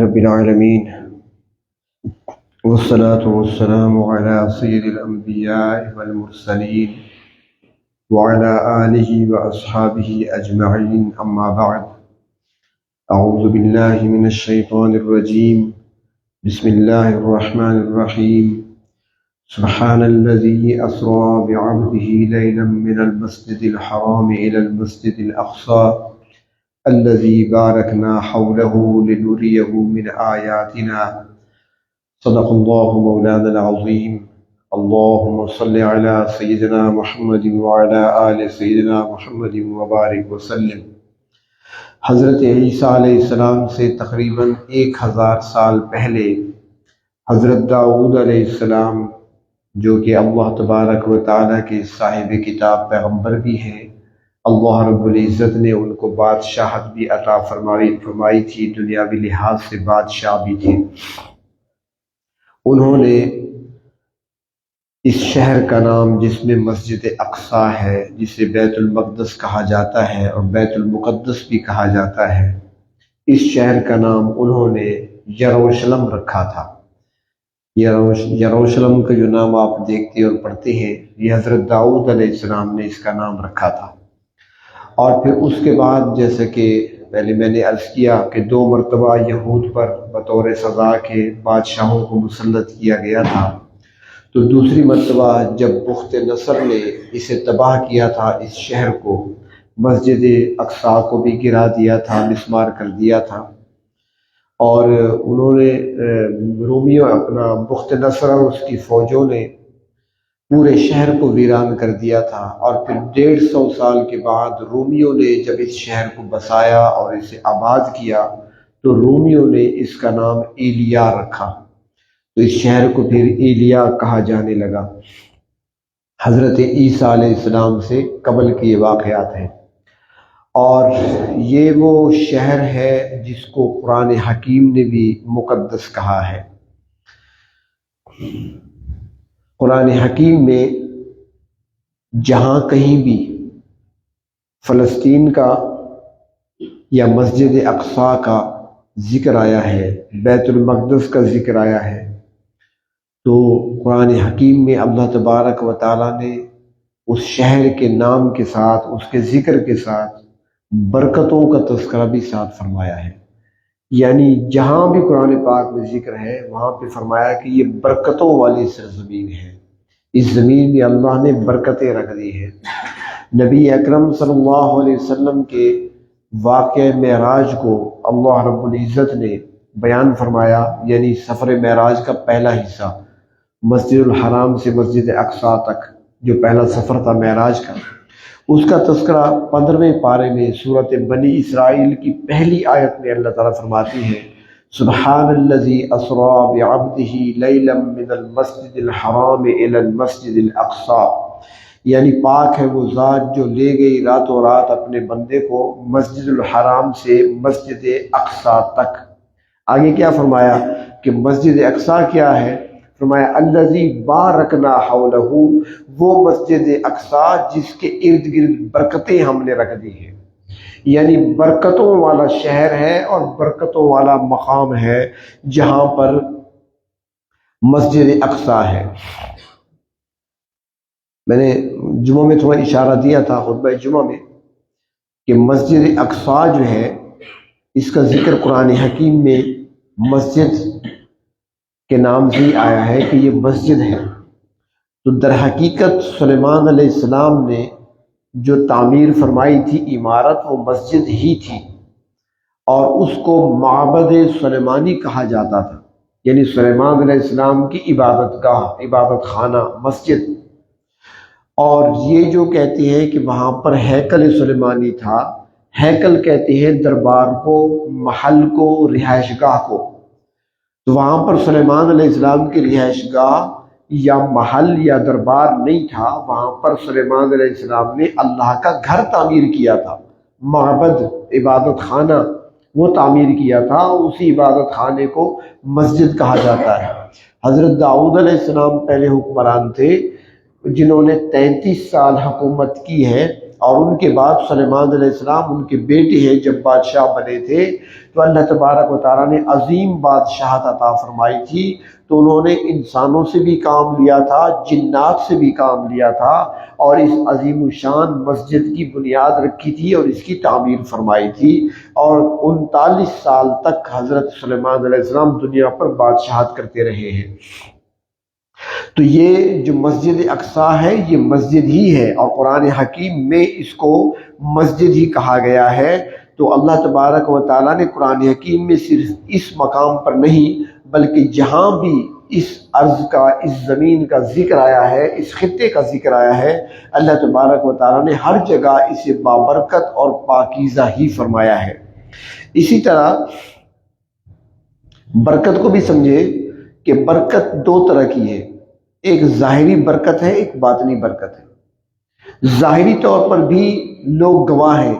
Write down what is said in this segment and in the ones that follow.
رب العالمين والصلاة والسلام على سيد الأنبياء والمرسلين وعلى آله وأصحابه أجمعين أما بعد أعوذ بالله من الشيطان الرجيم بسم الله الرحمن الرحيم سبحان الذي أسرى بعبده ليلا من المسجد الحرام إلى المسجد الأقصى الذي باركنا حوله لنريه من آياتنا صدق الله مولانا العظيم اللهم صل على سيدنا محمد وعلى آل سيدنا محمد وبارك وسلم۔ حضرت عیسیٰ علیہ السلام سے تقریباً 1000 سال پہلے حضرت داؤد علیہ السلام جو کہ اللہ تبارک و تعالیٰ کے صاحب کتاب پیغمبر بھی ہیں، اللہ رب العزت نے ان کو بادشاہت بھی عطا فرمائی تھی، دنیاوی لحاظ سے بادشاہ بھی تھے۔ انہوں نے اس شہر کا نام جس میں مسجد اقصیٰ ہے، جسے بیت المقدس کہا جاتا ہے اور بیت المقدس بھی کہا جاتا ہے، اس شہر کا نام انہوں نے یروشلم رکھا تھا۔ یروشلم کا جو نام آپ دیکھتے اور پڑھتے ہیں، یہ حضرت داؤد علیہ السلام نے اس کا نام رکھا تھا۔ اور پھر اس کے بعد جیسے کہ پہلے میں نے عرض کیا کہ 2 مرتبہ یہود پر بطور سزا کے بادشاہوں کو مسلط کیا گیا تھا، تو دوسری مرتبہ جب بخت نصر نے اسے تباہ کیا تھا، اس شہر کو، مسجد اقصیٰ کو بھی گرا دیا تھا، مسمار کر دیا تھا، اور انہوں نے بخت نصر اور اس کی فوجوں نے پورے شہر کو ویران کر دیا تھا۔ اور پھر 150 سال کے بعد رومیوں نے جب اس شہر کو بسایا اور اسے آباد کیا تو رومیوں نے اس کا نام ایلیا رکھا، تو اس شہر کو پھر ایلیا کہا جانے لگا۔ حضرت عیسیٰ علیہ السلام سے قبل کے یہ واقعات ہیں، اور یہ وہ شہر ہے جس کو قرآن حکیم نے بھی مقدس کہا ہے۔ قرآن حکیم میں جہاں کہیں بھی فلسطین کا یا مسجد اقصیٰ کا ذکر آیا ہے، بیت المقدس کا ذکر آیا ہے، تو قرآن حکیم میں اللہ تبارک و تعالیٰ نے اس شہر کے نام کے ساتھ، اس کے ذکر کے ساتھ برکتوں کا تذکرہ بھی ساتھ فرمایا ہے۔ یعنی جہاں بھی قرآن پاک میں ذکر ہے وہاں پہ فرمایا کہ یہ برکتوں والی سرزمین ہے، اس زمین میں اللہ نے برکتیں رکھ دی ہیں۔ نبی اکرم صلی اللہ علیہ وسلم کے واقعہ معراج کو اللہ رب العزت نے بیان فرمایا، یعنی سفر معراج کا پہلا حصہ مسجد الحرام سے مسجد اقصیٰ تک جو پہلا سفر تھا معراج کا، اس کا تذکرہ 15ویں پارے میں سورۃ بنی اسرائیل کی پہلی آیت میں اللہ تعالیٰ فرماتی ہے، سبحان الذی اسری بعبدہ لیلا من المسجد الحرام الی المسجد الاقصیٰ، یعنی پاک ہے وہ ذات جو لے گئی راتوں رات اپنے بندے کو مسجد الحرام سے مسجد اقصیٰ تک۔ آگے کیا فرمایا کہ مسجد اقصیٰ کیا ہے؟ فرمایا الذی بارکنا حولہ، وہ مسجد اقصیٰ جس کے ارد گرد برکتیں ہم نے رکھ دی ہیں، یعنی برکتوں والا شہر ہے اور برکتوں والا مقام ہے جہاں پر مسجد اقصیٰ ہے۔ میں نے جمعہ میں تھوڑا اشارہ دیا تھا خطبہ جمعہ میں کہ مسجد اقصیٰ جو ہے اس کا ذکر قرآن حکیم میں مسجد کے نام سے ہی آیا ہے کہ یہ مسجد ہے، تو در حقیقت سلیمان علیہ السلام نے جو تعمیر فرمائی تھی عمارت، وہ مسجد ہی تھی، اور اس کو معبد سلیمانی کہا جاتا تھا، یعنی سلیمان علیہ السلام کی عبادت گاہ، عبادت خانہ، مسجد۔ اور یہ جو کہتے ہیں کہ وہاں پر ہیکل سلیمانی تھا، ہیکل کہتے ہیں دربار کو، محل کو، رہائش گاہ کو، تو وہاں پر سلیمان علیہ السلام کی رہائش گاہ یا محل یا دربار نہیں تھا، وہاں پر سلیمان علیہ السلام نے اللہ کا گھر تعمیر کیا تھا، معبد، عبادت خانہ وہ تعمیر کیا تھا، اسی عبادت خانے کو مسجد کہا جاتا ہے۔ حضرت داؤد علیہ السلام پہلے حکمران تھے جنہوں نے 33 سال حکومت کی ہے، اور ان کے بعد سلیمان علیہ السلام ان کے بیٹے ہیں جب بادشاہ بنے تھے تو اللہ تبارک و تعالیٰ نے عظیم بادشاہت عطا فرمائی تھی، تو انہوں نے انسانوں سے بھی کام لیا تھا، جنات سے بھی کام لیا تھا، اور اس عظیم الشان مسجد کی بنیاد رکھی تھی اور اس کی تعمیر فرمائی تھی، اور 39 سال تک حضرت سلیمان علیہ السلام دنیا پر بادشاہت کرتے رہے ہیں۔ تو یہ جو مسجد اقصیٰ ہے یہ مسجد ہی ہے، اور قرآن حکیم میں اس کو مسجد ہی کہا گیا ہے۔ تو اللہ تبارک و تعالیٰ نے قرآن حکیم میں صرف اس مقام پر نہیں بلکہ جہاں بھی اس ارض کا، اس زمین کا ذکر آیا ہے، اس خطے کا ذکر آیا ہے، اللہ تبارک و تعالیٰ نے ہر جگہ اسے بابرکت اور پاکیزہ ہی فرمایا ہے۔ اسی طرح برکت کو بھی سمجھے کہ برکت دو طرح کی ہے، ایک ظاہری برکت ہے، ایک باطنی برکت ہے۔ ظاہری طور پر بھی لوگ گواہ ہیں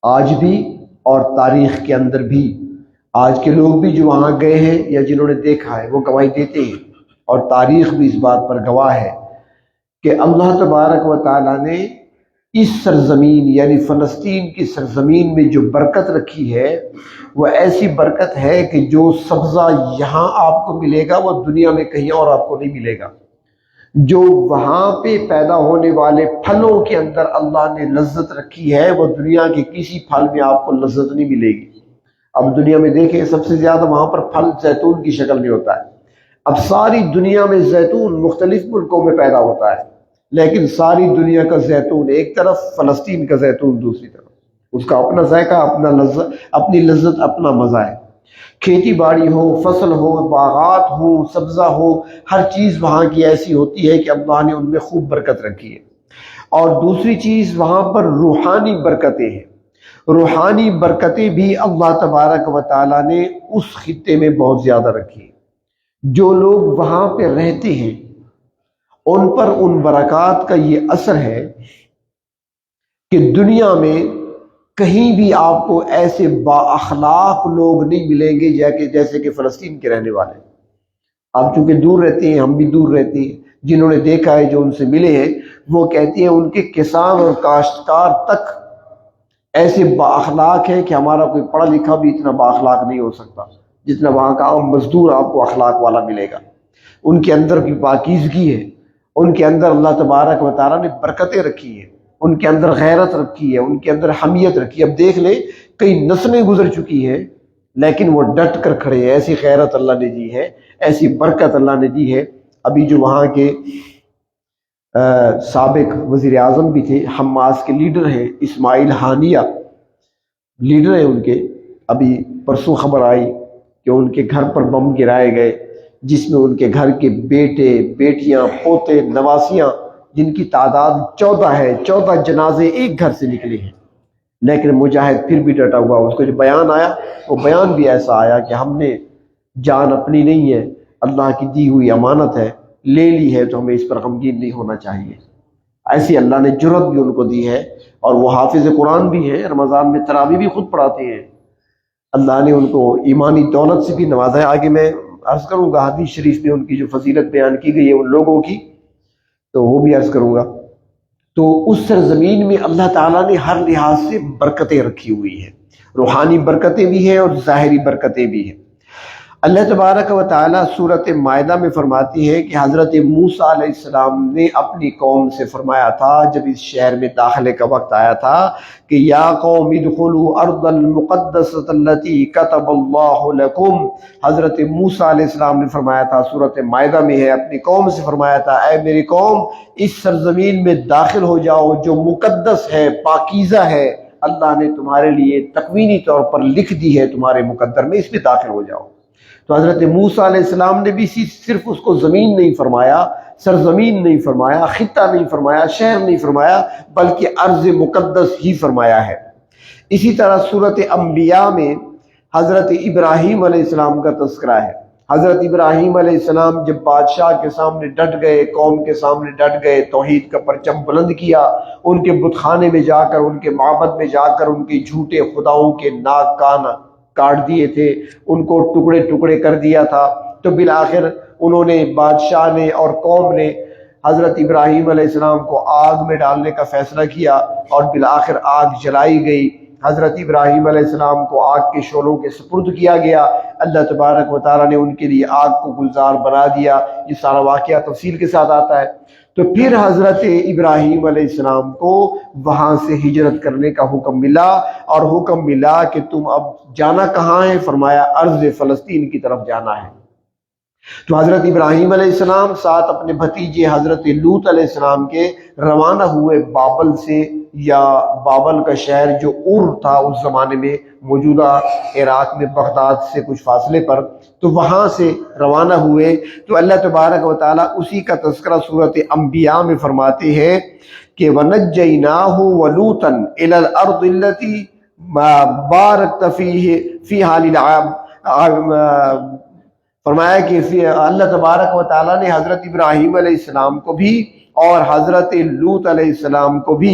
آج بھی، اور تاریخ کے اندر بھی آج کے لوگ بھی جو وہاں گئے ہیں یا جنہوں نے دیکھا ہے وہ گواہی دیتے ہیں، اور تاریخ بھی اس بات پر گواہ ہے کہ اللہ تبارک و تعالیٰ نے اس سرزمین یعنی فلسطین کی سرزمین میں جو برکت رکھی ہے وہ ایسی برکت ہے کہ جو سبزہ یہاں آپ کو ملے گا وہ دنیا میں کہیں اور آپ کو نہیں ملے گا۔ جو وہاں پہ پیدا ہونے والے پھلوں کے اندر اللہ نے لذت رکھی ہے وہ دنیا کے کسی پھل میں آپ کو لذت نہیں ملے گی۔ اب دنیا میں دیکھیں سب سے زیادہ وہاں پر پھل زیتون کی شکل میں ہوتا ہے۔ اب ساری دنیا میں زیتون مختلف ملکوں میں پیدا ہوتا ہے، لیکن ساری دنیا کا زیتون ایک طرف، فلسطین کا زیتون دوسری طرف، اس کا اپنا ذائقہ، اپنا لذت، اپنی لذت، اپنا مزہ ہے۔ کھیتی باڑی ہو، فصل ہو، باغات ہو، سبزہ ہو، ہر چیز وہاں کی ایسی ہوتی ہے کہ اللہ نے ان میں خوب برکت رکھی ہے۔ اور دوسری چیز وہاں پر روحانی برکتیں ہیں۔ روحانی برکتیں بھی اللہ تبارک و تعالیٰ نے اس خطے میں بہت زیادہ رکھی ہیں۔ جو لوگ وہاں پہ رہتے ہیں ان پر ان برکات کا یہ اثر ہے کہ دنیا میں کہیں بھی آپ کو ایسے با اخلاق لوگ نہیں ملیں گے جیسے کہ فلسطین کے رہنے والے۔ آپ چونکہ دور رہتے ہیں، ہم بھی دور رہتے ہیں، جنہوں نے دیکھا ہے، جو ان سے ملے ہیں، وہ کہتے ہیں ان کے کسان اور کاشتکار تک ایسے با اخلاق ہے کہ ہمارا کوئی پڑھا لکھا بھی اتنا با اخلاق نہیں ہو سکتا جتنا وہاں کا عام مزدور آپ کو اخلاق والا ملے گا۔ ان کے اندر کی پاکیزگی ہے، ان کے اندر اللہ تبارک و تعالیٰ نے برکتیں رکھی ہیں، ان کے اندر غیرت رکھی ہے، ان کے اندر حمیت رکھی ہے۔ اب دیکھ لیں کئی نسلیں گزر چکی ہیں لیکن وہ ڈٹ کر کھڑے ہیں، ایسی غیرت اللہ نے دی ہے، ایسی برکت اللہ نے دی ہے۔ ابھی جو وہاں کے سابق وزیر اعظم بھی تھے، حماس کے لیڈر ہیں، اسماعیل ہانیہ لیڈر ہیں ان کے، ابھی پرسوں خبر آئی کہ ان کے گھر پر بم گرائے گئے جس میں ان کے گھر کے بیٹے، بیٹیاں، پوتے، نواسیاں، جن کی تعداد 14 ہے، 14 جنازے ایک گھر سے نکلے ہیں، لیکن مجاہد پھر بھی ڈٹا ہوا۔ اس کو جو بیان آیا وہ بیان بھی ایسا آیا کہ ہم نے جان اپنی نہیں ہے، اللہ کی دی ہوئی امانت ہے، لے لی ہے تو ہمیں اس پر غمگین نہیں ہونا چاہیے۔ ایسی اللہ نے جرت بھی ان کو دی ہے، اور وہ حافظ قرآن بھی ہیں، رمضان میں تراویح بھی خود پڑھاتے ہیں۔ اللہ نے ان کو ایمانی دولت سے بھی نوازا ہے۔ آگے میں عرض کروں گا حدیث شریف میں ان کی جو فضیلت بیان کی گئی ہے ان لوگوں کی، تو وہ بھی عرض کروں گا۔ تو اس سرزمین میں اللہ تعالیٰ نے ہر لحاظ سے برکتیں رکھی ہوئی ہیں، روحانی برکتیں بھی ہیں اور ظاہری برکتیں بھی ہیں۔ اللہ تبارک و تعالیٰ سورۃ مائدہ میں فرماتی ہے کہ حضرت موسیٰ علیہ السلام نے اپنی قوم سے فرمایا تھا جب اس شہر میں داخلے کا وقت آیا تھا کہ یا قوم ادخلوا ارض المقدسۃ التی کتب اللہ لکم۔ حضرت موسیٰ علیہ السلام نے فرمایا تھا، سورۃ مائدہ میں ہے، اپنی قوم سے فرمایا تھا اے میری قوم اس سرزمین میں داخل ہو جاؤ جو مقدس ہے، پاکیزہ ہے، اللہ نے تمہارے لیے تکوینی طور پر لکھ دی ہے تمہارے مقدر میں، اس میں داخل ہو جاؤ۔ تو حضرت موسیٰ علیہ السلام نے بھی صرف اس کو زمین نہیں فرمایا، سرزمین نہیں فرمایا، خطہ نہیں فرمایا، شہر نہیں فرمایا، بلکہ ارض مقدس ہی فرمایا ہے۔ اسی طرح سورۃ انبیاء میں حضرت ابراہیم علیہ السلام کا تذکرہ ہے۔ حضرت ابراہیم علیہ السلام جب بادشاہ کے سامنے ڈٹ گئے، قوم کے سامنے ڈٹ گئے، توحید کا پرچم بلند کیا، ان کے بت خانے میں جا کر، ان کے معبد میں جا کر ان کے جھوٹے خداؤں کے ناک کان کاٹ دیے تھے، ان کو ٹکڑے ٹکڑے کر دیا تھا، تو بالآخر انہوں نے، بادشاہ نے اور قوم نے حضرت ابراہیم علیہ السلام کو آگ میں ڈالنے کا فیصلہ کیا اور بالآخر آگ جلائی گئی۔ حضرت ابراہیم علیہ السلام کو آگ کے شعلوں کے سپرد کیا گیا، اللہ تبارک و تعالیٰ نے ان کے لیے آگ کو گلزار بنا دیا۔ یہ سارا واقعہ تفصیل کے ساتھ آتا ہے۔ تو پھر حضرت ابراہیم علیہ السلام کو وہاں سے ہجرت کرنے کا حکم ملا، اور حکم ملا کہ تم اب جانا کہاں ہے؟ فرمایا ارض فلسطین کی طرف جانا ہے۔ تو حضرت ابراہیم علیہ السلام ساتھ اپنے بھتیجے حضرت لوط علیہ السلام کے روانہ ہوئے بابل سے، یا بابل کا شہر جو تھا اس زمانے میں، موجودہ عراق میں بغداد سے کچھ فاصلے پر، تو وہاں سے روانہ ہوئے۔ تو اللہ تبارک و تعالیٰ اسی کا تذکرہ سورۃ انبیاء میں فرماتے ہیں کہ وَنَجَّيْنَاهُ وَلُوطًا إِلَى الْأَرْضِ الَّتِي بَارَكْتَ فِيهَا فرمایا کہ اللہ تبارک و تعالیٰ نے حضرت ابراہیم علیہ السلام کو بھی اور حضرت لوط علیہ السلام کو بھی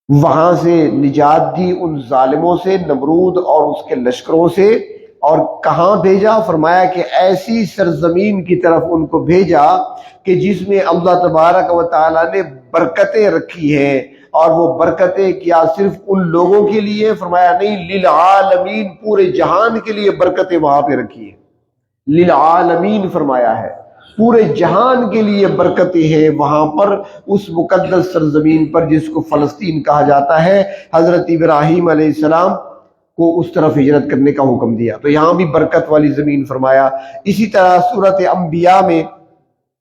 وہاں سے نجات دی، ان ظالموں سے، نمرود اور اس کے لشکروں سے۔ اور کہاں بھیجا؟ فرمایا کہ ایسی سرزمین کی طرف ان کو بھیجا کہ جس میں اللہ تبارک و تعالیٰ نے برکتیں رکھی ہیں، اور وہ برکتیں کیا صرف ان لوگوں کے لیے؟ فرمایا نہیں، للعالمین، پورے جہان کے لیے برکتیں وہاں پہ رکھی ہیں۔ للعالمین فرمایا ہے، پورے جہان کے لیے برکتیں ہیں وہاں پر، اس مقدس سرزمین پر جس کو فلسطین کہا جاتا ہے۔ حضرت ابراہیم علیہ السلام کو اس طرف ہجرت کرنے کا حکم دیا، تو یہاں بھی برکت والی زمین فرمایا۔ اسی طرح سورۃ انبیاء میں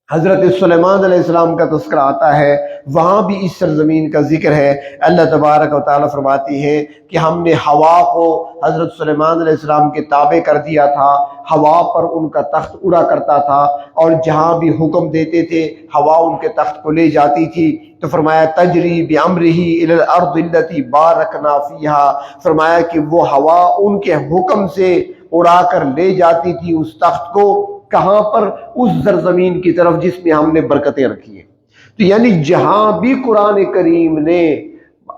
حضرت سلیمان علیہ السلام کا تذکرہ آتا ہے، وہاں بھی اس سرزمین کا ذکر ہے۔ اللہ تبارک و تعالیٰ فرماتی ہے کہ ہم نے ہوا کو حضرت سلیمان علیہ السلام کے تابع کر دیا تھا، ہوا پر ان کا تخت اڑا کرتا تھا، اور جہاں بھی حکم دیتے تھے ہوا ان کے تخت کو لے جاتی تھی۔ تو فرمایا تجری بامرہ الی الارض التي بارکنا فیہا، فرمایا کہ وہ ہوا ان کے حکم سے اڑا کر لے جاتی تھی اس تخت کو، کہاں پر؟ اس سرزمین کی طرف جس میں ہم نے برکتیں رکھی ہیں۔ تو یعنی جہاں بھی قرآن کریم نے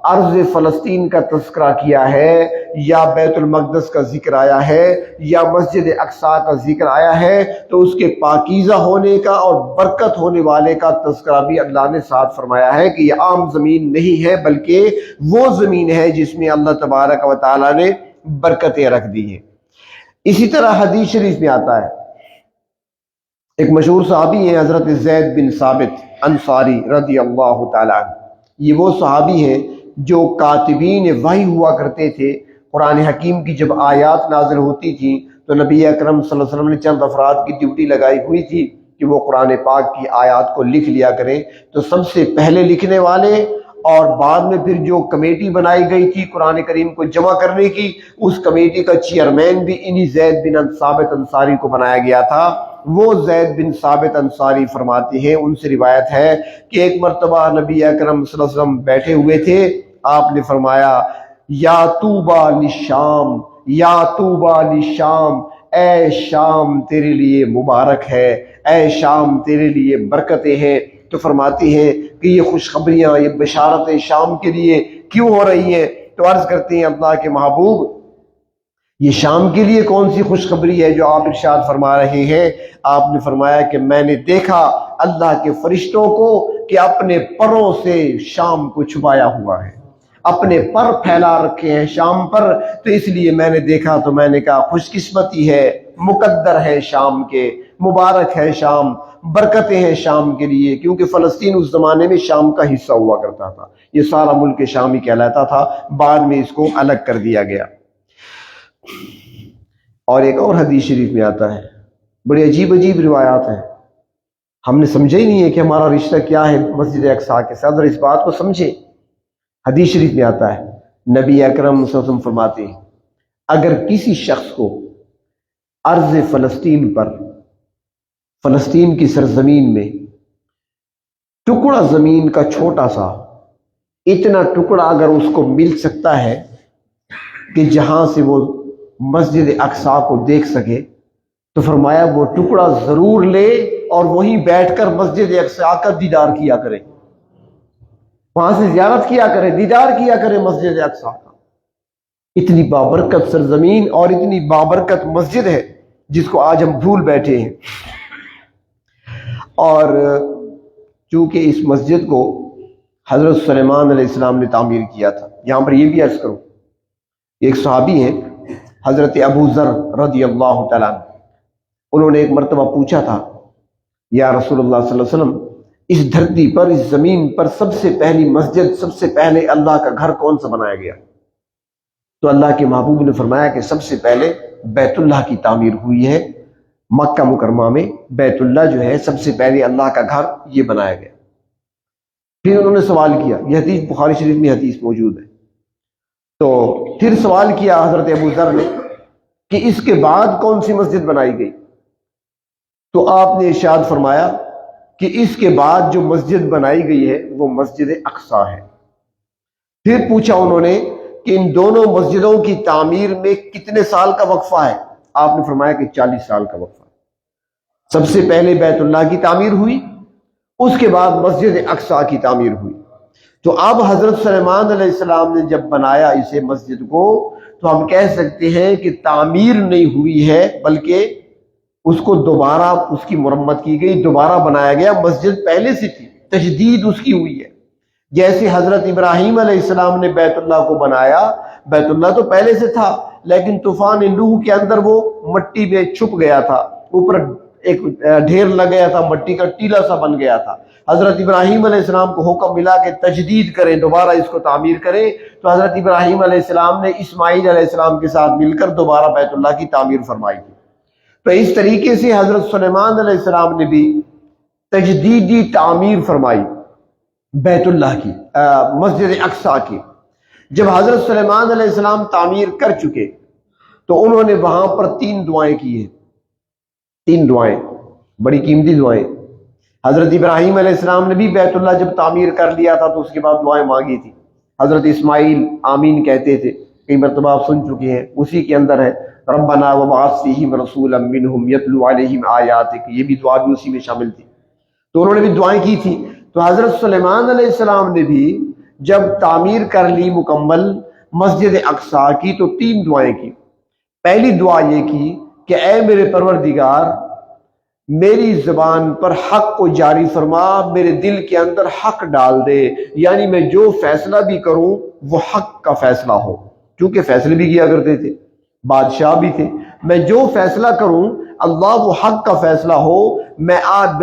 ارض فلسطین کا تذکرہ کیا ہے، یا بیت المقدس کا ذکر آیا ہے، یا مسجد اقصیٰ کا ذکر آیا ہے، تو اس کے پاکیزہ ہونے کا اور برکت ہونے والے کا تذکرہ بھی اللہ نے ساتھ فرمایا ہے کہ یہ عام زمین نہیں ہے، بلکہ وہ زمین ہے جس میں اللہ تبارک و تعالیٰ نے برکتیں رکھ دی ہیں۔ اسی طرح حدیث شریف میں آتا ہے، ایک مشہور صحابی ہیں حضرت زید بن ثابت انصاری رضی اللہ تعالیٰ عنہ۔ یہ وہ صحابی ہیں جو کاتبین وحی ہوا کرتے تھے۔ قرآن حکیم کی جب آیات نازل ہوتی تھیں تو نبی اکرم صلی اللہ علیہ وسلم نے چند افراد کی ڈیوٹی لگائی ہوئی تھی کہ وہ قرآن پاک کی آیات کو لکھ لیا کریں۔ تو سب سے پہلے لکھنے والے، اور بعد میں پھر جو کمیٹی بنائی گئی تھی قرآن کریم کو جمع کرنے کی، اس کمیٹی کا چیئرمین بھی انہی زید بن ثابت انصاری کو بنایا گیا تھا۔ وہ زید بن ثابت انصاری فرماتے ہیں، ان سے روایت ہے کہ ایک مرتبہ نبی اکرم صلی اللہ علیہ وسلم بیٹھے ہوئے تھے، آپ نے فرمایا یا طوبیٰ للشام، یا طوبیٰ للشام، اے شام تیرے لیے مبارک ہے، اے شام تیرے لیے برکتیں ہیں۔ تو فرماتی ہیں کہ یہ خوشخبریاں، یہ بشارتیں شام کے لیے کیوں ہو رہی ہیں؟ تو عرض کرتے ہیں اللہ کے محبوب، یہ شام کے لیے کون سی خوشخبری ہے جو آپ ارشاد فرما رہے ہیں؟ آپ نے فرمایا کہ میں نے دیکھا اللہ کے فرشتوں کو کہ اپنے پروں سے شام کو چھپایا ہوا ہے، اپنے پر پھیلا رکھے ہیں شام پر، تو اس لیے میں نے دیکھا تو میں نے کہا خوش قسمتی ہے، مقدر ہے شام کے، مبارک ہے شام، برکتیں ہیں شام کے لیے، کیونکہ فلسطین اس زمانے میں شام کا حصہ ہوا کرتا تھا، یہ سارا ملک شام ہی کہلاتا تھا، بعد میں اس کو الگ کر دیا گیا۔ اور ایک اور حدیث شریف میں آتا ہے، بڑی عجیب عجیب روایات ہیں، ہم نے سمجھا ہی نہیں ہے کہ ہمارا رشتہ کیا ہے مسجد اقصیٰ کے ساتھ، اس بات کو سمجھیں۔ حدیث شریف میں آتا ہے، نبی اکرم صلی اللہ علیہ وسلم فرماتے ہیں اگر کسی شخص کو ارض فلسطین پر، فلسطین کی سرزمین میں ٹکڑا زمین کا چھوٹا سا، اتنا ٹکڑا اگر اس کو مل سکتا ہے کہ جہاں سے وہ مسجد اقصیٰ کو دیکھ سکے، تو فرمایا وہ ٹکڑا ضرور لے اور وہیں بیٹھ کر مسجد اقصیٰ کا دیدار کیا کرے، وہاں سے زیارت کیا کرے، دیدار کیا کرے مسجد اقصیٰ کا۔ اتنی بابرکت سرزمین اور اتنی بابرکت مسجد ہے جس کو آج ہم بھول بیٹھے ہیں۔ اور چونکہ اس مسجد کو حضرت سلیمان علیہ السلام نے تعمیر کیا تھا۔ یہاں پر یہ بھی عرض کروں، ایک صحابی ہیں حضرت ابو ذر رضی اللہ تعالیٰ عنہ، انہوں نے ایک مرتبہ پوچھا تھا، یا رسول اللہ صلی اللہ علیہ وسلم، اس دھرتی پر، اس زمین پر سب سے پہلی مسجد، سب سے پہلے اللہ کا گھر کون سا بنایا گیا؟ تو اللہ کے محبوب نے فرمایا کہ سب سے پہلے بیت اللہ کی تعمیر ہوئی ہے، مکہ مکرمہ میں بیت اللہ جو ہے سب سے پہلے اللہ کا گھر یہ بنایا گیا۔ پھر انہوں نے سوال کیا، یہ حدیث بخاری شریف میں حدیث موجود ہے، تو پھر سوال کیا حضرت ابو ذر نے کہ اس کے بعد کون سی مسجد بنائی گئی؟ تو آپ نے ارشاد فرمایا کہ اس کے بعد جو مسجد بنائی گئی ہے وہ مسجد اقصیٰ ہے۔ پھر پوچھا انہوں نے کہ ان دونوں مسجدوں کی تعمیر میں کتنے سال کا وقفہ ہے؟ آپ نے فرمایا کہ 40 سال کا وقفہ ہے۔ سب سے پہلے بیت اللہ کی تعمیر ہوئی، اس کے بعد مسجد اقصیٰ کی تعمیر ہوئی۔ تو اب حضرت سلیمان علیہ السلام نے جب بنایا اسے مسجد کو، تو ہم کہہ سکتے ہیں کہ تعمیر نہیں ہوئی ہے، بلکہ اس کو دوبارہ اس کی مرمت کی گئی، دوبارہ بنایا گیا۔ مسجد پہلے سے تھی، تجدید اس کی ہوئی ہے۔ جیسے حضرت ابراہیم علیہ السلام نے بیت اللہ کو بنایا، بیت اللہ تو پہلے سے تھا، لیکن طوفان نوح کے اندر وہ مٹی میں چھپ گیا تھا، اوپر ایک ڈھیر لگ گیا تھا، مٹی کا ٹیلا سا بن گیا تھا۔ حضرت ابراہیم علیہ السلام کو حکم ملا کہ تجدید کریں، دوبارہ اس کو تعمیر کریں، تو حضرت ابراہیم علیہ السلام نے اسماعیل علیہ السلام کے ساتھ مل کر دوبارہ بیت اللہ کی تعمیر فرمائی تھی۔ تو اس طریقے سے حضرت سلیمان علیہ السلام نے بھی تجدیدی تعمیر فرمائی بیت اللہ کی، مسجد اقصیٰ کی۔ جب حضرت سلیمان علیہ السلام تعمیر کر چکے تو انہوں نے وہاں پر 3 دعائیں کی ہیں، 3 دعائیں، بڑی قیمتی دعائیں۔ حضرت ابراہیم علیہ السلام نے بھی بیت اللہ جب تعمیر کر لیا تھا تو اس کے بعد دعائیں مانگی تھی۔ حضرت اسماعیل آمین کہتے تھے، کئی مرتبہ آپ سن چکے ہیں، اسی کے اندر ہے ربنا وبعث فیہم رسولا منہم یتلو علیہم آیاتک، یہ بھی دعا بھی اسی میں شامل تھی۔ تو انہوں نے بھی دعائیں کی تھی۔ تو حضرت سلیمان علیہ السلام نے بھی جب تعمیر کر لی مکمل مسجد اقصیٰ کی تو 3 دعائیں کی۔ پہلی دعا یہ کی کہ اے میرے پروردگار، میری زبان پر حق کو جاری فرما، میرے دل کے اندر حق ڈال دے، یعنی میں جو فیصلہ بھی کروں وہ حق کا فیصلہ ہو، کیونکہ فیصلے بھی کیا کرتے تھے، بادشاہ بھی تھے۔ میں جو فیصلہ کروں اللہ وہ حق کا فیصلہ ہو، میں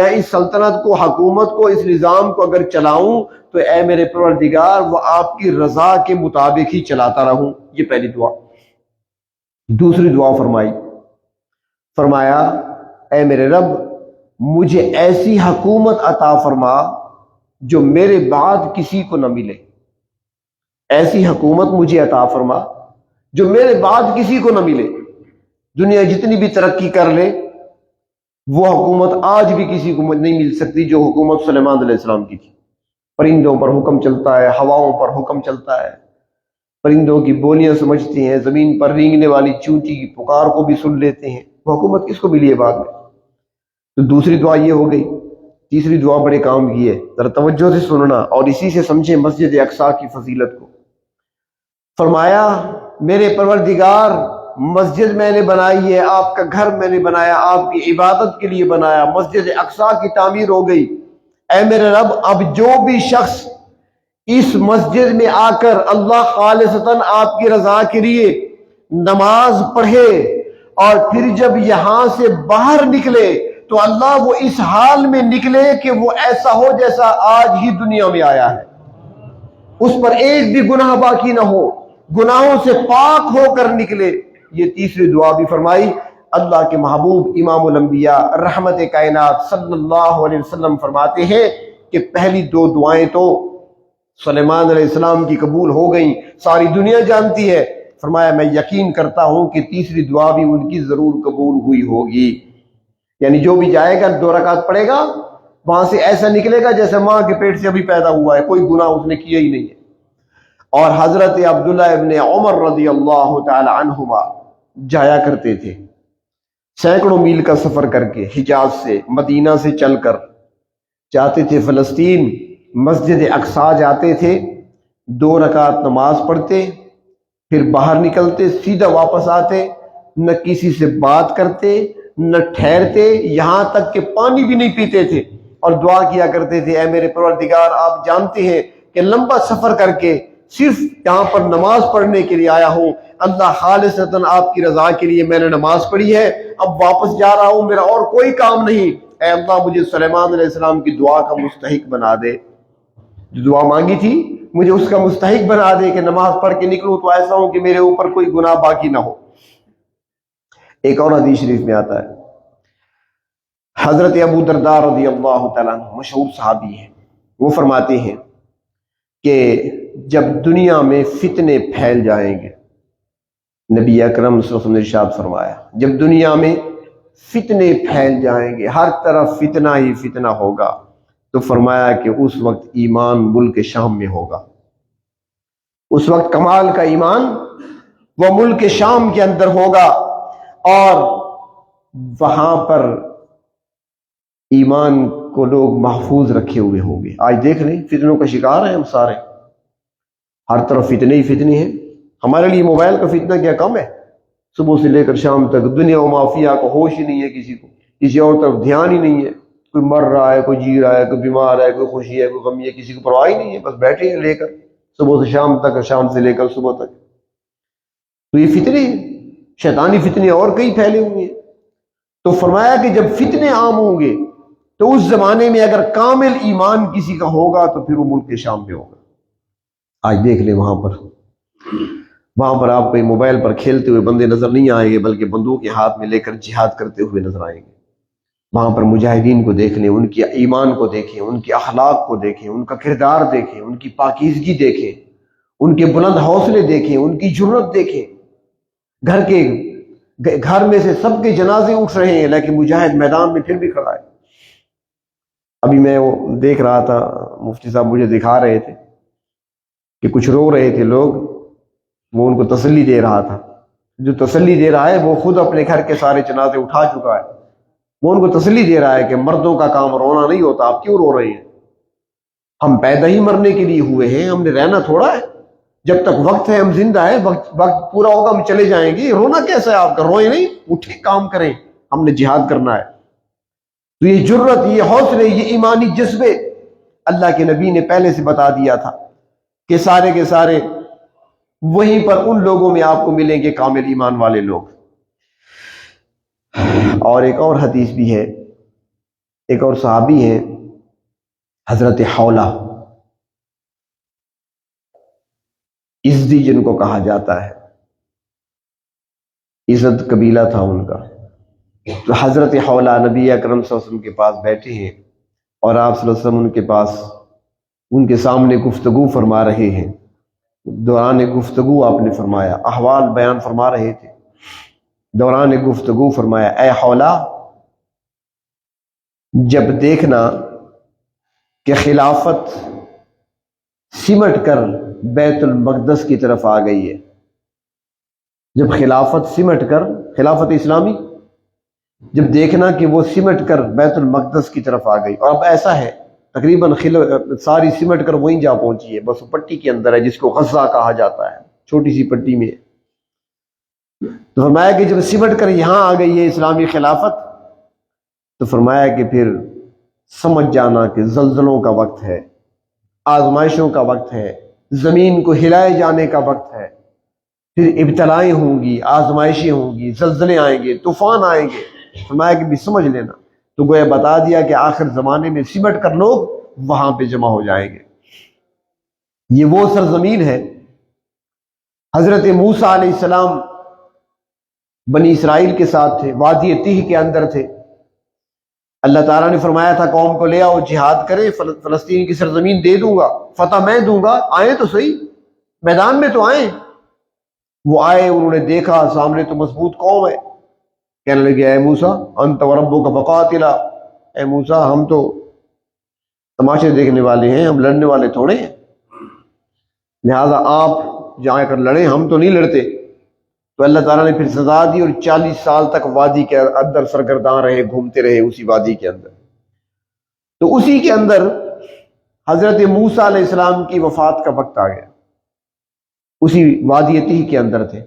اس سلطنت کو، حکومت کو، اس نظام کو اگر چلاؤں تو اے میرے پروردگار وہ آپ کی رضا کے مطابق ہی چلاتا رہوں۔ یہ پہلی دعا۔ دوسری دعا فرمایا اے میرے رب، مجھے ایسی حکومت عطا فرما جو میرے بعد کسی کو نہ ملے، ایسی حکومت مجھے عطا فرما جو میرے بعد کسی کو نہ ملے۔ دنیا جتنی بھی ترقی کر لے وہ حکومت آج بھی کسی کو نہیں مل سکتی جو حکومت سلیمان علیہ السلام کی تھی۔ پرندوں پر حکم چلتا ہے، ہواؤں پر حکم چلتا ہے، پرندوں کی بولیاں سمجھتے ہیں، زمین پر رینگنے والی چونٹی کی پکار کو بھی سن لیتے ہیں۔ وہ حکومت کس کو ملی ہے بعد میں؟ تو دوسری دعا یہ ہو گئی۔ تیسری دعا بڑے کام کی ہے، ذرا توجہ سے سننا اور اسی سے سمجھیں مسجد اقصیٰ کی فضیلت کو۔ فرمایا میرے پروردگار، مسجد میں نے بنائی ہے، آپ کا گھر میں نے بنایا، آپ کی عبادت کے لیے بنایا، مسجد اقصیٰ کی تعمیر ہو گئی۔ اے میرے رب، اب جو بھی شخص اس مسجد میں آ کر اللہ خالصتاً آپ کی رضا کے لیے نماز پڑھے اور پھر جب یہاں سے باہر نکلے تو اللہ وہ اس حال میں نکلے کہ وہ ایسا ہو جیسا آج ہی دنیا میں آیا ہے، اس پر ایک بھی گناہ باقی نہ ہو، گناہوں سے پاک ہو کر نکلے۔ یہ تیسری دعا بھی فرمائی۔ اللہ کے محبوب امام الانبیاء رحمت کائنات صلی اللہ علیہ وسلم فرماتے ہیں کہ پہلی 2 دعائیں تو سلیمان علیہ السلام کی قبول ہو گئیں، ساری دنیا جانتی ہے۔ فرمایا میں یقین کرتا ہوں کہ تیسری دعا بھی ان کی ضرور قبول ہوئی ہوگی، یعنی جو بھی جائے گا 2 رکعت پڑھے گا وہاں سے ایسا نکلے گا جیسے ماں کے پیٹ سے ابھی پیدا ہوا ہے، کوئی گناہ اس نے کیا ہی نہیں ہے۔ اور حضرت عبداللہ ابن عمر رضی اللہ تعالی عنہما جایا کرتے تھے، سینکڑوں میل کا سفر کر کے حجاز سے، مدینہ سے چل کر جاتے تھے فلسطین، مسجد اقصیٰ جاتے تھے، 2 رکعت نماز پڑھتے، پھر باہر نکلتے، سیدھا واپس آتے، نہ کسی سے بات کرتے، نہ ٹھہرتے، یہاں تک کہ پانی بھی نہیں پیتے تھے، اور دعا کیا کرتے تھے، اے میرے پروردگار آپ جانتے ہیں کہ لمبا سفر کر کے صرف یہاں پر نماز پڑھنے کے لیے آیا ہوں، اللہ خالصتاً آپ کی رضا کے لیے میں نے نماز پڑھی ہے، اب واپس جا رہا ہوں، میرا اور کوئی کام نہیں، اے اللہ مجھے سلیمان علیہ السلام کی دعا کا مستحق بنا دے، جو دعا مانگی تھی مجھے اس کا مستحق بنا دے کہ نماز پڑھ کے نکلوں تو ایسا ہو کہ میرے اوپر کوئی گناہ باقی نہ ہو۔ ایک اور حدیث شریف میں آتا ہے، حضرت ابو درداء رضی اللہ تعالیٰ عنہ مشہور صحابی ہیں، وہ فرماتے ہیں کہ جب دنیا میں فتنے پھیل جائیں گے، نبی اکرم صلی اللہ علیہ وسلم نے ارشاد فرمایا جب دنیا میں فتنے پھیل جائیں گے، ہر طرف فتنہ ہی فتنہ ہوگا، تو فرمایا کہ اس وقت ایمان ملک شام میں ہوگا، اس وقت کمال کا ایمان وہ ملک شام کے اندر ہوگا، اور وہاں پر ایمان کو لوگ محفوظ رکھے ہوئے ہوں گے۔ آج دیکھ لیں فتنوں کا شکار ہیں ہم سارے، ہر طرف فتنے ہی فتنے ہیں۔ ہمارے لیے موبائل کا فتنہ کیا کم ہے؟ صبح سے لے کر شام تک دنیا و مافیا کو ہوش ہی نہیں ہے، کسی کو کسی اور طرف دھیان ہی نہیں ہے، کوئی مر رہا ہے، کوئی جی رہا ہے، کوئی بیمار ہے، کوئی خوشی ہے، کوئی غمی ہے، کسی کو پرواہ ہی نہیں ہے، بس بیٹھے ہیں لے کر صبح سے شام تک اور شام سے لے کر صبح تک۔ تو یہ فتنے ہیں، شیطانی فتنے اور کئی پھیلے ہوئے ہیں۔ تو فرمایا کہ جب فتنے عام ہوں گے تو اس زمانے میں اگر کامل ایمان کسی کا ہوگا تو پھر وہ ملک شام پہ ہوگا۔ آج دیکھ لیں وہاں پر آپ کو موبائل پر کھیلتے ہوئے بندے نظر نہیں آئیں گے، بلکہ بندوق کے ہاتھ میں لے کر جہاد کرتے ہوئے نظر آئیں گے۔ وہاں پر مجاہدین کو دیکھ لیں، ان کی ایمان کو دیکھیں، ان کے اخلاق کو دیکھیں، ان کا کردار دیکھیں، ان کی پاکیزگی دیکھیں، ان کے بلند حوصلے دیکھیں، ان کی جرت دیکھیں۔ گھر میں سے سب کے جنازے اٹھ رہے ہیں لیکن مجاہد میدان میں پھر بھی کھڑا ہے۔ ابھی میں وہ دیکھ رہا تھا، مفتی صاحب مجھے دکھا رہے تھے کہ کچھ رو رہے تھے لوگ، وہ ان کو تسلی دے رہا تھا۔ جو تسلی دے رہا ہے وہ خود اپنے گھر کے سارے جنازے اٹھا چکا ہے، وہ ان کو تسلی دے رہا ہے کہ مردوں کا کام رونا نہیں ہوتا، آپ کیوں رو رہے ہیں؟ ہم پیدا ہی مرنے کے لیے ہوئے ہیں، ہم نے رہنا تھوڑا ہے، جب تک وقت ہے ہم زندہ ہے، وقت پورا ہوگا ہم چلے جائیں گے، رونا کیسا ہے آپ کا؟ روئے نہیں، اٹھے کام کریں، ہم نے جہاد کرنا ہے۔ تو یہ جرت، یہ حوصلے، یہ ایمانی جذبے اللہ کے نبی نے پہلے سے بتا دیا تھا کہ سارے کے سارے وہیں پر ان لوگوں میں آپ کو ملیں گے کامل ایمان والے لوگ۔ اور ایک اور حدیث بھی ہے، ایک اور صحابی ہیں حضرت حولہ، ازدی جن کو کہا جاتا ہے، عزت قبیلہ تھا ان کا۔ تو حضرت حولہ نبی اکرم صلی اللہ علیہ وسلم کے پاس بیٹھے ہیں اور آپ صلی اللہ علیہ وسلم ان کے سامنے گفتگو فرما رہے ہیں۔ دوران گفتگو آپ نے فرمایا، احوال بیان فرما رہے تھے، دوران گفتگو فرمایا، اے حولہ، جب دیکھنا کہ خلافت سمٹ کر بیت المقدس کی طرف آ گئی ہے، جب خلافت سمٹ کر، خلافت اسلامی جب دیکھنا کہ وہ سمٹ کر بیت المقدس کی طرف آ گئی، اور اب ایسا ہے تقریباً ساری سمٹ کر وہیں جا پہنچی ہے، بس وہ پٹی کے اندر ہے جس کو غزہ کہا جاتا ہے، چھوٹی سی پٹی میں۔ تو فرمایا کہ جب سمٹ کر یہاں آ گئی ہے اسلامی خلافت، تو فرمایا کہ پھر سمجھ جانا کہ زلزلوں کا وقت ہے، آزمائشوں کا وقت ہے، زمین کو ہلائے جانے کا وقت ہے، پھر ابتلائیں ہوں گی، آزمائشیں ہوں گی، زلزلے آئیں گے، طوفان آئیں گے۔ فرمایا کہ بھی سمجھ لینا، تو گویا بتا دیا کہ آخر زمانے میں سمٹ کر لوگ وہاں پہ جمع ہو جائیں گے۔ یہ وہ سرزمین ہے، حضرت موسیٰ علیہ السلام بنی اسرائیل کے ساتھ تھے، وادی تیہ کے اندر تھے، اللہ تعالیٰ نے فرمایا تھا قوم کو لے آؤ جہاد کریں، فلسطین کی سرزمین دے دوں گا، فتح میں دوں گا، آئیں تو صحیح، میدان میں تو آئیں۔ وہ آئے، انہوں نے دیکھا سامنے تو مضبوط قوم ہے، کہنے لگے اے موسیٰ انت وربک فقاتلا، اے موسیٰ ہم تو تماشے دیکھنے والے ہیں، ہم لڑنے والے تھوڑے ہیں، لہذا آپ جا کر لڑیں، ہم تو نہیں لڑتے۔ تو اللہ تعالیٰ نے پھر سزا دی اور 40 سال تک وادی کے اندر سرگرداں رہے، گھومتے رہے اسی وادی کے اندر۔ تو اسی کے اندر حضرت موسیٰ علیہ السلام کی وفات کا وقت آ گیا، اسی وادی تیہ کے اندر تھے۔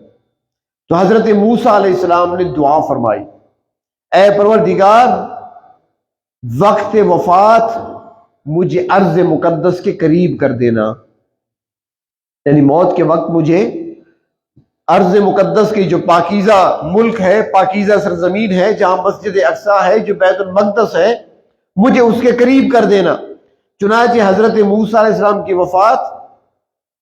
تو حضرت موسیٰ علیہ السلام نے دعا فرمائی، اے پروردگار وقت وفات مجھے ارض مقدس کے قریب کر دینا، یعنی موت کے وقت مجھے ارض مقدس کی جو پاکیزہ ملک ہے، پاکیزہ سرزمین ہے، جہاں مسجد اقصی ہے جو بیت المقدس ہے، مجھے اس کے قریب کر دینا۔ چنانچہ حضرت موسیٰ علیہ السلام کی وفات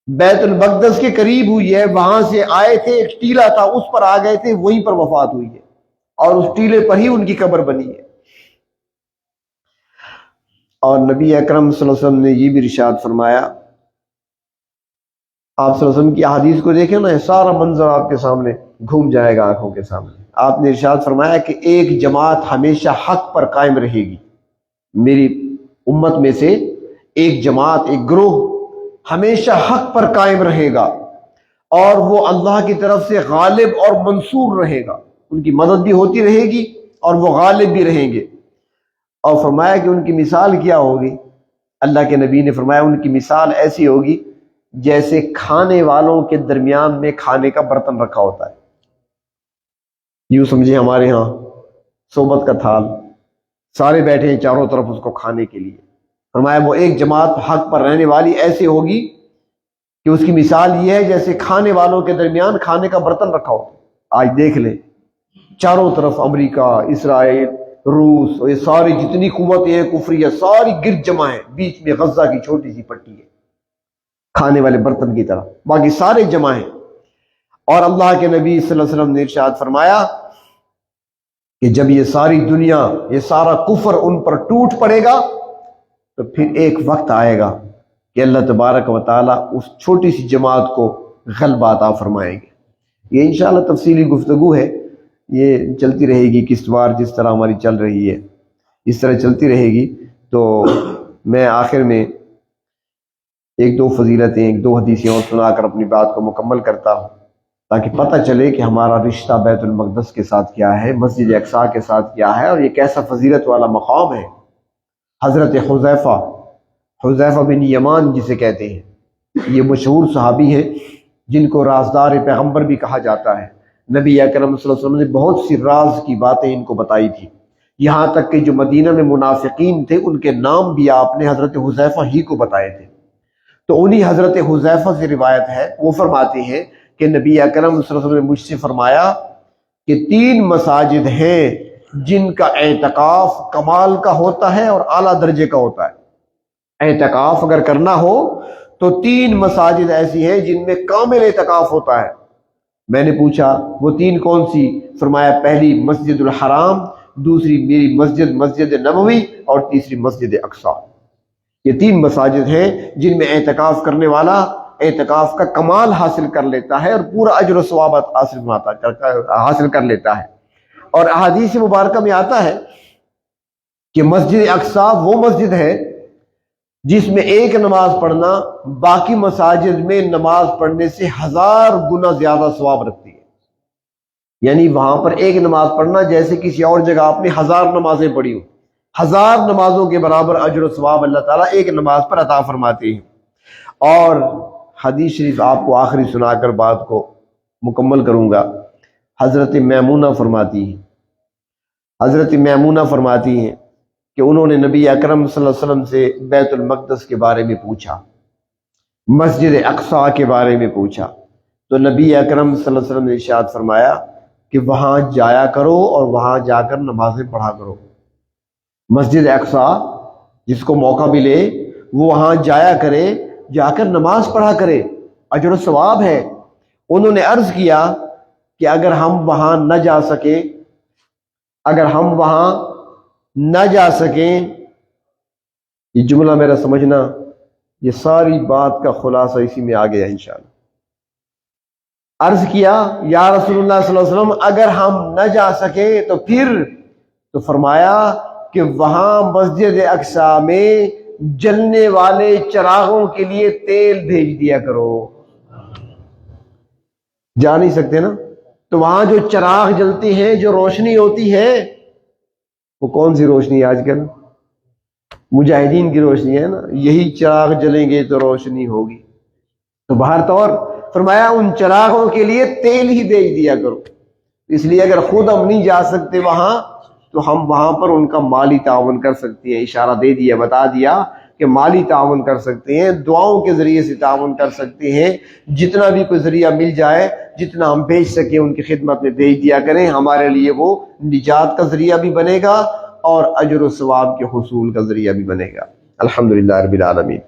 بیت المقدس کے قریب ہوئی ہے، وہاں سے آئے تھے، ایک ٹیلا تھا اس پر آ گئے تھے، وہیں پر وفات ہوئی ہے، اور اس ٹیلے پر ہی ان کی قبر بنی ہے۔ اور نبی اکرم صلی اللہ علیہ وسلم نے یہ بھی ارشاد فرمایا، آپ صلی اللہ علیہ وسلم کی احادیث کو دیکھیں نا، سارا منظر آپ کے سامنے گھوم جائے گا آنکھوں کے سامنے۔ آپ نے ارشاد فرمایا کہ ایک جماعت ہمیشہ حق پر قائم رہے گی، میری امت میں سے ایک جماعت، ایک گروہ ہمیشہ حق پر قائم رہے گا، اور وہ اللہ کی طرف سے غالب اور منصور رہے گا، ان کی مدد بھی ہوتی رہے گی اور وہ غالب بھی رہیں گے۔ اور فرمایا کہ ان کی مثال کیا ہوگی؟ اللہ کے نبی نے فرمایا ان کی مثال ایسی ہوگی جیسے کھانے والوں کے درمیان میں کھانے کا برتن رکھا ہوتا ہے، یوں سمجھے ہمارے ہاں صحبت کا تھال، سارے بیٹھے ہیں چاروں طرف اس کو کھانے کے لیے۔ فرمایا وہ ایک جماعت حق پر رہنے والی ایسی ہوگی کہ اس کی مثال یہ ہے جیسے کھانے والوں کے درمیان کھانے کا برتن رکھا ہو۔ آج دیکھ لیں چاروں طرف امریکہ، اسرائیل، روس، اور یہ ساری جتنی قوتیں ہیں کفریہ ساری گرد جمع ہیں، بیچ میں غزہ کی چھوٹی سی پٹی ہے کھانے والے برتن کی طرح، باقی سارے جمع ہیں۔ اور اللہ کے نبی صلی اللہ علیہ وسلم نے ارشاد فرمایا کہ جب یہ ساری دنیا، یہ سارا کفر ان پر ٹوٹ پڑے گا تو پھر ایک وقت آئے گا کہ اللہ تبارک و تعالیٰ اس چھوٹی سی جماعت کو غلبہ عطا فرمائیں گے۔ یہ انشاءاللہ تفصیلی گفتگو ہے، یہ چلتی رہے گی قسط وار، جس طرح ہماری چل رہی ہے اس طرح چلتی رہے گی۔ تو میں آخر میں ایک دو فضیلتیں، ایک دو حدیثیں اور سنا کر اپنی بات کو مکمل کرتا ہوں، تاکہ پتہ چلے کہ ہمارا رشتہ بیت المقدس کے ساتھ کیا ہے، مسجد اقصی کے ساتھ کیا ہے، اور یہ کیسا فضیلت والا مقام ہے۔ حضرت حذیفہ بن یمان جسے کہتے ہیں، یہ مشہور صحابی ہیں جن کو رازدار پیغمبر بھی کہا جاتا ہے۔ نبی اکرم صلی اللہ علیہ وسلم نے بہت سی راز کی باتیں ان کو بتائی تھی، یہاں تک کہ جو مدینہ میں منافقین تھے ان کے نام بھی آپ نے حضرت حذیفہ ہی کو بتائے تھے۔ تو انہی حضرت حذیفہ سے روایت ہے، وہ فرماتے ہیں کہ نبی اکرم صلی اللہ علیہ وسلم نے مجھ سے فرمایا کہ 3 مساجد ہیں جن کا اعتکاف کمال کا ہوتا ہے اور اعلیٰ درجے کا ہوتا ہے۔ اعتکاف اگر کرنا ہو تو 3 مساجد ایسی ہیں جن میں کامل اعتکاف ہوتا ہے۔ میں نے پوچھا وہ 3 کون سی؟ فرمایا پہلی مسجد الحرام، دوسری میری مسجد مسجد نبوی، اور تیسری مسجد اقصی۔ یہ 3 مساجد ہیں جن میں اعتکاف کرنے والا اعتکاف کا کمال حاصل کر لیتا ہے اور پورا اجر و ثواب حاصل کر لیتا ہے۔ اور احادیث مبارکہ میں آتا ہے کہ مسجد اقصی وہ مسجد ہے جس میں ایک نماز پڑھنا باقی مساجد میں نماز پڑھنے سے 1000 گنا زیادہ ثواب رکھتی ہے۔ یعنی وہاں پر ایک نماز پڑھنا جیسے کسی اور جگہ آپ نے 1000 نمازیں پڑھی ہوں، 1000 نمازوں کے برابر اجر و ثواب اللہ تعالیٰ ایک نماز پر عطا فرماتے ہیں۔ اور حدیث شریف آپ کو آخری سنا کر بات کو مکمل کروں گا۔ حضرت میمونہ فرماتی ہیں کہ انہوں نے نبی اکرم صلی اللہ علیہ وسلم سے بیت المقدس کے بارے میں پوچھا، مسجد اقصی کے بارے میں پوچھا، تو نبی اکرم صلی اللہ علیہ وسلم نے ارشاد فرمایا کہ وہاں جایا کرو اور وہاں جا کر نمازیں پڑھا کرو۔ مسجد اقصی جس کو موقع ملے وہ وہاں جایا کرے، جا کر نماز پڑھا کرے، اجر و ثواب ہے۔ انہوں نے عرض کیا کہ اگر ہم وہاں نہ جا سکیں، یہ جملہ میرا سمجھنا، یہ ساری بات کا خلاصہ اسی میں آ گیا انشاءاللہ۔ عرض کیا یا رسول اللہ صلی اللہ علیہ وسلم اگر ہم نہ جا سکے تو پھر؟ تو فرمایا کہ وہاں مسجد اقصی میں جلنے والے چراغوں کے لیے تیل بھیج دیا کرو۔ جا نہیں سکتے نا، تو وہاں جو چراغ جلتے ہیں، جو روشنی ہوتی ہے، وہ کون سی روشنی ہے آج کل؟ مجاہدین کی روشنی ہے نا، یہی چراغ جلیں گے تو روشنی ہوگی۔ تو بہر طور فرمایا ان چراغوں کے لیے تیل ہی بھیج دیا کرو۔ اس لیے اگر خود ہم نہیں جا سکتے وہاں تو ہم وہاں پر ان کا مالی تعاون کر سکتے ہیں. اشارہ دے دیا، بتا دیا کہ مالی تعاون کر سکتے ہیں، دعاؤں کے ذریعے سے تعاون کر سکتے ہیں. جتنا بھی کوئی ذریعہ مل جائے، جتنا ہم بھیج سکیں ان کی خدمت میں بھیج دیا کریں. ہمارے لیے وہ نجات کا ذریعہ بھی بنے گا اور اجر و ثواب کے حصول کا ذریعہ بھی بنے گا. الحمدللہ رب العالمین.